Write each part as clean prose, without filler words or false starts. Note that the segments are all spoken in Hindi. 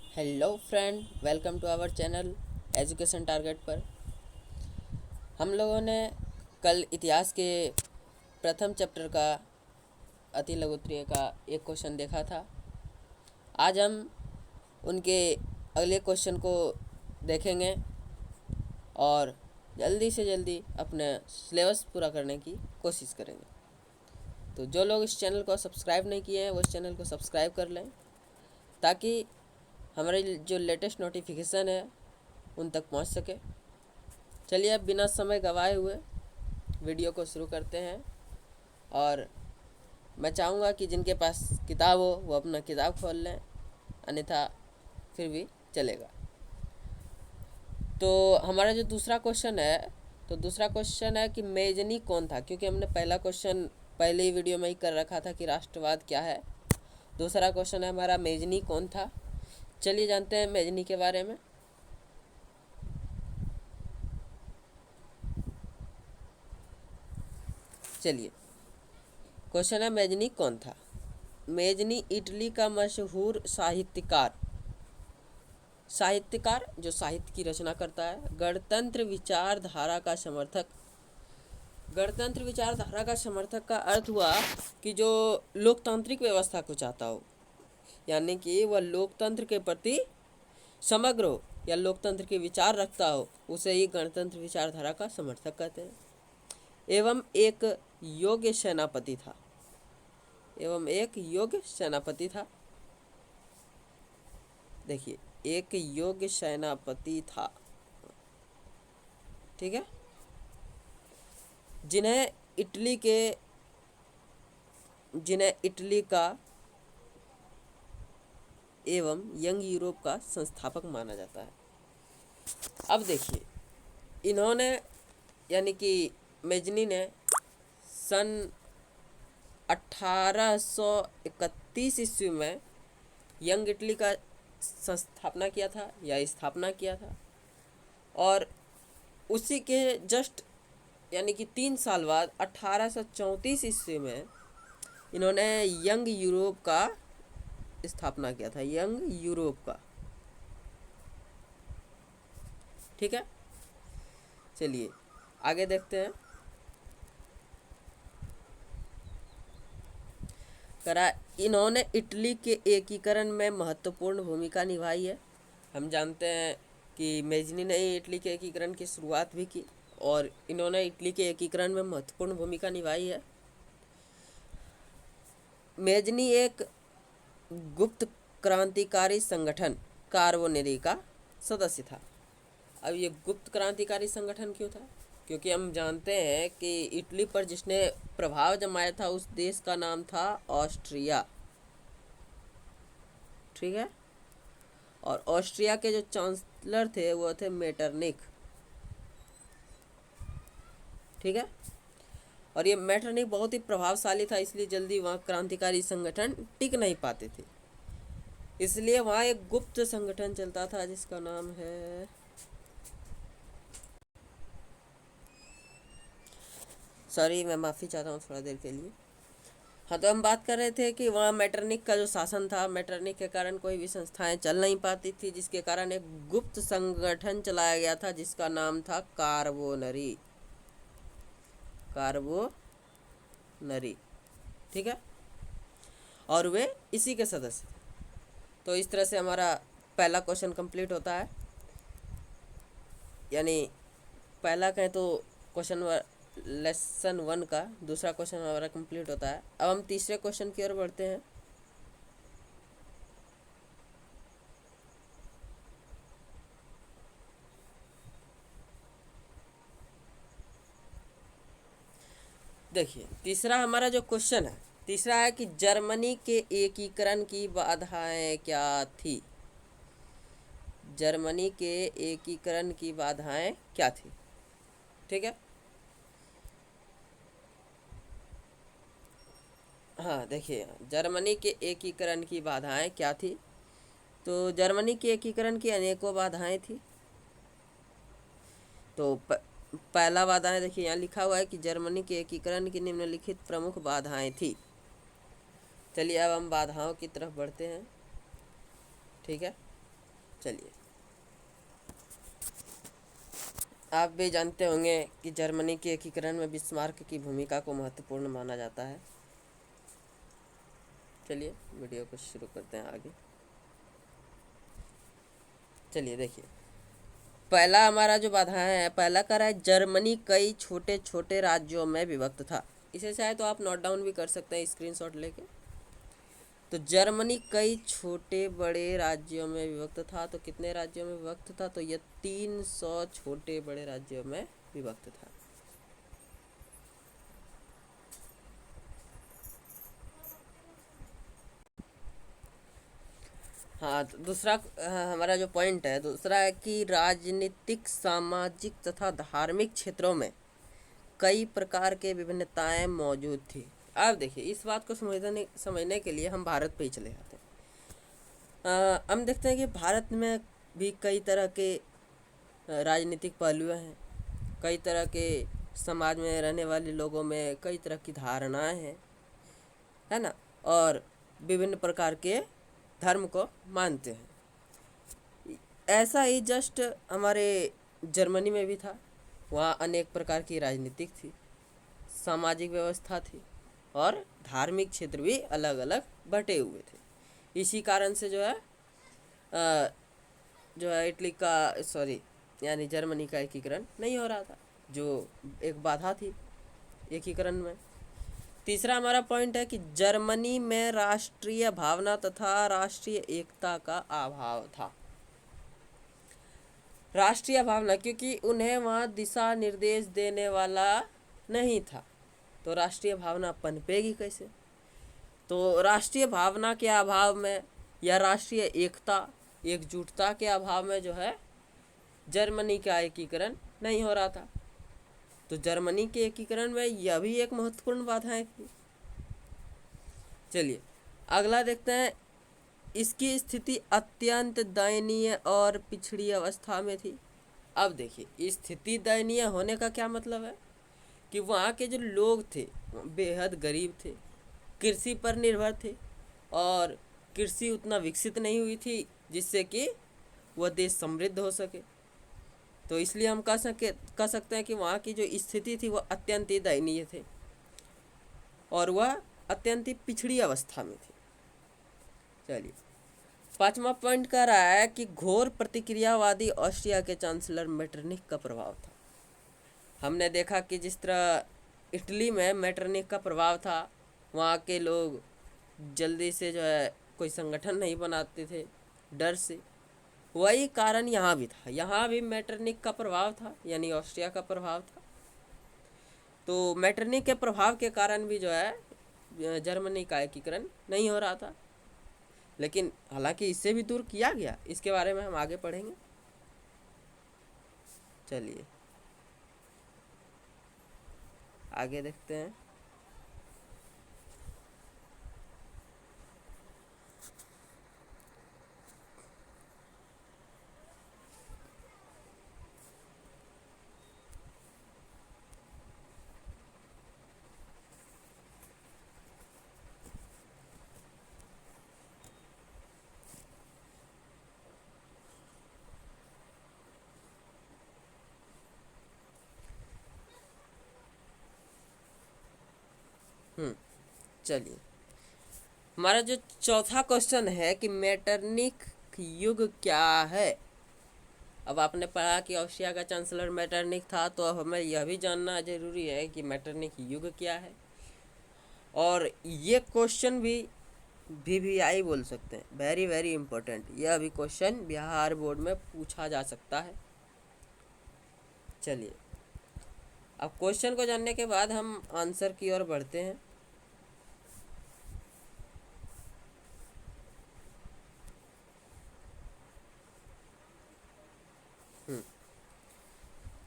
Hello friend, welcome to our channel education target पर। हम लोगों ने कल इतिहास के प्रथम चैप्टर का अति लघुत्तरीय का एक क्वेश्चन देखा था। आज हम उनके अगले क्वेश्चन को देखेंगे और जल्दी से जल्दी अपने सिलेबस पूरा करने की कोशिश करेंगे। तो जो लोग इस चैनल को सब्सक्राइब नहीं किए हैं वो इस चैनल को सब्सक्राइब कर लें ताकि हमारे जो लेटेस्ट नोटिफिकेशन है उन तक पहुंच सके। चलिए अब बिना समय गंवाए हुए वीडियो को शुरू करते हैं। और मैं चाहूँगा कि जिनके पास किताब हो वो अपना किताब खोल लें, अन्यथा फिर भी चलेगा। तो हमारा जो दूसरा क्वेश्चन है कि मेजनी कौन था, क्योंकि हमने पहला क्वेश्चन पहले ही वीडियो में ही कर रखा था कि राष्ट्रवाद क्या है। दूसरा क्वेश्चन है हमारा मेजनी कौन था। चलिए जानते हैं मेजनी के बारे में। चलिए, क्वेश्चन है मेजनी कौन था। मेजनी इटली का मशहूर साहित्यकार जो साहित्य की रचना करता है, गणतंत्र विचारधारा का समर्थक का अर्थ हुआ कि जो लोकतांत्रिक व्यवस्था को चाहता हो, यानी कि वह लोकतंत्र के प्रति समग्र हो या लोकतंत्र के विचार रखता हो, उसे ही गणतंत्र विचारधारा का समर्थक कहते हैं। एवं एक योग्य सेनापति था। देखिए, एक योग्य सेनापति था, ठीक है, जिन्हें इटली का एवं यंग यूरोप का संस्थापक माना जाता है। अब देखिए, इन्होंने यानी कि मेजनी ने सन 1831 ईस्वी में यंग इटली का स्थापना किया था और उसी के जस्ट यानी कि 3 साल बाद 1834 ईस्वी में इन्होंने यंग यूरोप का स्थापना किया था, यंग यूरोप का, ठीक है। चलिए आगे देखते हैं। इन्होंने इटली के एकीकरण में महत्वपूर्ण भूमिका निभाई है। हम जानते हैं कि मेजनी ने इटली के एकीकरण की शुरुआत भी की और इन्होंने इटली के एकीकरण में महत्वपूर्ण भूमिका निभाई है। मेजनी एक गुप्त क्रांतिकारी संगठन कार्बोनेरी का सदस्य था। अब ये गुप्त क्रांतिकारी संगठन क्यों था? क्योंकि हम जानते हैं कि इटली पर जिसने प्रभाव जमाया था उस देश का नाम था ऑस्ट्रिया, ठीक है। और ऑस्ट्रिया के जो चांसलर थे वो थे मेटरनिख, ठीक है। और ये मेटरनिख बहुत ही प्रभावशाली था, इसलिए जल्दी वहाँ क्रांतिकारी संगठन टिक नहीं पाते थे, इसलिए वहाँ एक गुप्त संगठन चलता था जिसका नाम है, सॉरी मैं माफ़ी चाहता हूँ थोड़ा देर के लिए। हाँ, तो हम बात कर रहे थे कि वहाँ मेटरनिख का जो शासन था, मेटरनिख के कारण कोई भी संस्थाएं चल नहीं पाती थी, जिसके कारण एक गुप्त संगठन चलाया गया था जिसका नाम था कार्बोनरी, ठीक है। और वे इसी के सदस्य थे। तो इस तरह से हमारा पहला क्वेश्चन कंप्लीट होता है, यानी पहला कहें तो क्वेश्चन लेसन 1 का दूसरा क्वेश्चन हमारा कंप्लीट होता है। अब हम तीसरे क्वेश्चन की ओर बढ़ते हैं। देखिए, तीसरा हमारा जो क्वेश्चन है, तीसरा है कि जर्मनी के एकीकरण की बाधाएं क्या थी। जर्मनी के एकीकरण की बाधाएं क्या थी, ठीक है। हाँ, देखिए, जर्मनी के एकीकरण की बाधाएं क्या थी। तो जर्मनी के एकीकरण की अनेकों बाधाएं थी। तो पहला बाधाएं देखिए यहाँ लिखा हुआ है कि जर्मनी के एकीकरण की निम्नलिखित प्रमुख बाधाएं थी। चलिए अब हम बाधाओं की तरफ बढ़ते हैं, ठीक है। चलिए, आप भी जानते होंगे कि जर्मनी के एकीकरण में बिस्मार्क की भूमिका को महत्वपूर्ण माना जाता है। चलिए वीडियो को शुरू करते हैं आगे। चलिए देखिए, पहला हमारा जो बाधा है, पहला कह रहा है जर्मनी कई छोटे छोटे राज्यों में विभक्त था। इसे चाहे तो आप नोट डाउन भी कर सकते हैं स्क्रीनशॉट लेके। तो जर्मनी कई छोटे बड़े राज्यों में विभक्त था। तो कितने राज्यों में विभक्त था? तो यह 300 छोटे बड़े राज्यों में विभक्त था। हाँ, तो दूसरा हमारा जो पॉइंट है, दूसरा है कि राजनीतिक, सामाजिक तथा धार्मिक क्षेत्रों में कई प्रकार के विभिन्नताएं मौजूद थी। अब देखिए, इस बात को समझने के लिए हम भारत पे ही चले जाते हैं। हम देखते हैं कि भारत में भी कई तरह के राजनीतिक पहलू हैं, कई तरह के समाज में रहने वाले लोगों में कई तरह की धारणाएं हैं, है ना, और विभिन्न प्रकार के धर्म को मानते हैं। ऐसा ही जस्ट हमारे जर्मनी में भी था। वहाँ अनेक प्रकार की राजनीतिक थी, सामाजिक व्यवस्था थी और धार्मिक क्षेत्र भी अलग अलग बटे हुए थे। इसी कारण से जो है इटली का यानी जर्मनी का एकीकरण नहीं हो रहा था, जो एक बाधा थी एकीकरण में। तीसरा हमारा पॉइंट है कि जर्मनी में राष्ट्रीय भावना तथा राष्ट्रीय एकता का अभाव था। राष्ट्रीय भावना, क्योंकि उन्हें वहाँ दिशा निर्देश देने वाला नहीं था, तो राष्ट्रीय भावना पनपेगी कैसे? तो राष्ट्रीय भावना के अभाव में या राष्ट्रीय एकता, एकजुटता के अभाव में जो है जर्मनी का एकीकरण नहीं हो रहा था। तो जर्मनी के एकीकरण में यह भी एक महत्वपूर्ण बाधा थी। चलिए अगला देखते हैं। इसकी स्थिति अत्यंत दयनीय और पिछड़ी अवस्था में थी। अब देखिए, स्थिति दयनीय होने का क्या मतलब है कि वहाँ के जो लोग थे बेहद गरीब थे, कृषि पर निर्भर थे और कृषि उतना विकसित नहीं हुई थी जिससे कि वह देश समृद्ध हो सके। तो इसलिए हम कह सकते हैं कि वहाँ की जो स्थिति थी वह अत्यंत ही दयनीय थी और वह अत्यंत ही पिछड़ी अवस्था में थी। चलिए, पांचवा पॉइंट कह रहा है कि घोर प्रतिक्रियावादी ऑस्ट्रिया के चांसलर मेटरनिख का प्रभाव था। हमने देखा कि जिस तरह इटली में मेटरनिख का प्रभाव था, वहाँ के लोग जल्दी से जो है कोई संगठन नहीं बनाते थे डर से। वही कारण यहाँ भी था, यहाँ भी मेटरनिख का प्रभाव था, यानी ऑस्ट्रिया का प्रभाव था। तो मेटरनिख के प्रभाव के कारण भी जो है जर्मनी का एकीकरण नहीं हो रहा था। लेकिन हालांकि इससे भी दूर किया गया, इसके बारे में हम आगे पढ़ेंगे। चलिए आगे देखते हैं। चलिए, हमारा जो चौथा क्वेश्चन है कि मेटरनिख युग क्या है। अब आपने पढ़ा कि ऑस्ट्रिया का चांसलर मेटरनिख था, तो अब हमें यह भी जानना जरूरी है कि मेटरनिख युग क्या है। और ये क्वेश्चन भी VVI बोल सकते हैं, वेरी वेरी इंपॉर्टेंट। यह भी क्वेश्चन बिहार बोर्ड में पूछा जा सकता है। चलिए, अब क्वेश्चन को जानने के बाद हम आंसर की ओर बढ़ते हैं।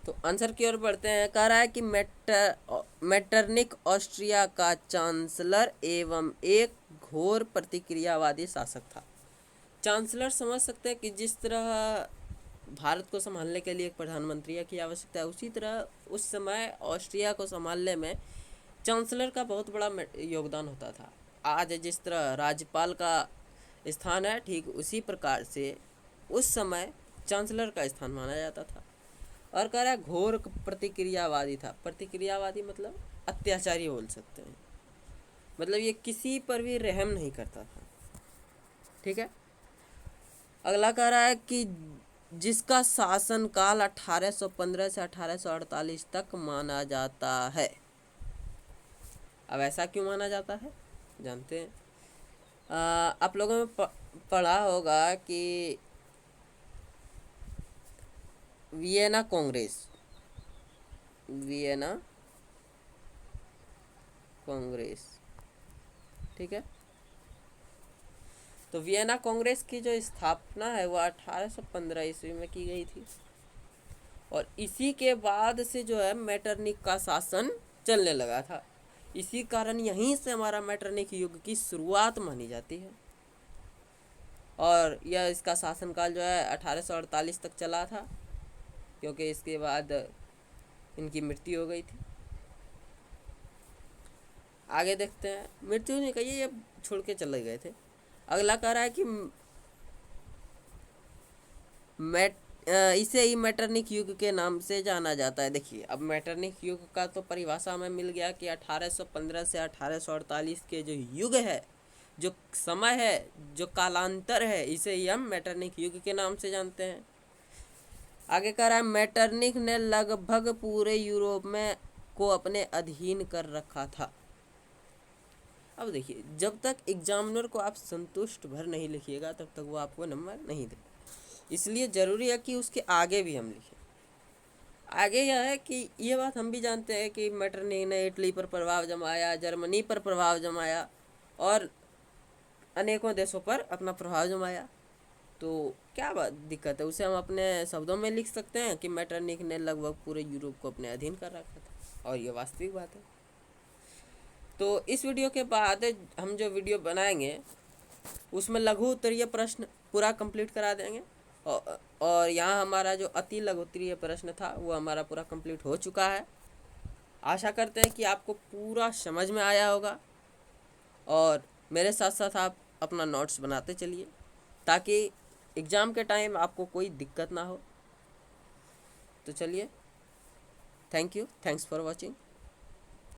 तो आंसर की ओर बढ़ते हैं। कह रहा है कि मेटरनिख ऑस्ट्रिया का चांसलर एवं एक घोर प्रतिक्रियावादी शासक था। चांसलर समझ सकते हैं कि जिस तरह भारत को संभालने के लिए एक प्रधानमंत्री की आवश्यकता है, उसी तरह उस समय ऑस्ट्रिया को संभालने में चांसलर का बहुत बड़ा योगदान होता था। आज जिस तरह राज्यपाल का स्थान है, ठीक उसी प्रकार से उस समय चांसलर का स्थान माना जाता था। और कह रहा है घोर प्रतिक्रियावादी था। प्रतिक्रियावादी मतलब अत्याचारी बोल सकते हैं, मतलब ये किसी पर भी रहम नहीं करता था। ठीक है। अगला कह रहा है कि जिसका शासनकाल 1815 से 1848 तक माना जाता है। अब ऐसा क्यों माना जाता है जानते हैं। आप लोगों ने पढ़ा होगा कि वियना कांग्रेस, वियना कांग्रेस, ठीक है। तो वियना कांग्रेस की जो स्थापना है वो 1815 ईस्वी में की गई थी। और इसी के बाद से जो है मेटरनिख का शासन चलने लगा था। इसी कारण यहीं से हमारा मेटरनिख युग की शुरुआत मानी जाती है। और यह इसका शासनकाल जो है 1848 तक चला था, क्योंकि इसके बाद इनकी मृत्यु हो गई थी। आगे देखते हैं। मृत्यु नहीं कही, ये छोड़ के चले गए थे। अगला कह रहा है कि इसे ही मेटरनिख युग के नाम से जाना जाता है। देखिए अब मेटरनिख युग का तो परिभाषा हमें मिल गया कि 1815 से 1848 के जो युग है, जो समय है, जो कालांतर है, इसे ही हम मेटरनिख युग के नाम से जानते हैं। आगे कह रहा है मेटरनिख ने लगभग पूरे यूरोप में को अपने अधीन कर रखा था। अब देखिए जब तक एग्जामिनर को आप संतुष्ट भर नहीं लिखिएगा तब तक वो आपको नंबर नहीं दे। इसलिए ज़रूरी है कि उसके आगे भी हम लिखें। आगे यह है कि ये बात हम भी जानते हैं कि मेटरनिख ने इटली पर प्रभाव जमाया, जर्मनी पर प्रभाव जमाया और अनेकों देशों पर अपना प्रभाव जमाया। तो क्या बात दिक्कत है, उसे हम अपने शब्दों में लिख सकते हैं कि मेटरनिख ने लगभग पूरे यूरोप को अपने अधीन कर रखा था, और ये वास्तविक बात है। तो इस वीडियो के बाद हम जो वीडियो बनाएंगे उसमें लघु उत्तरीय प्रश्न पूरा कंप्लीट करा देंगे। और यहाँ हमारा जो अति लघु उत्तरीय प्रश्न था वो हमारा पूरा कंप्लीट हो चुका है। आशा करते हैं कि आपको पूरा समझ में आया होगा, और मेरे साथ साथ आप अपना नोट्स बनाते चलिए ताकि एग्ज़ाम के टाइम आपको कोई दिक्कत ना हो। तो चलिए, thank you, thanks for watching.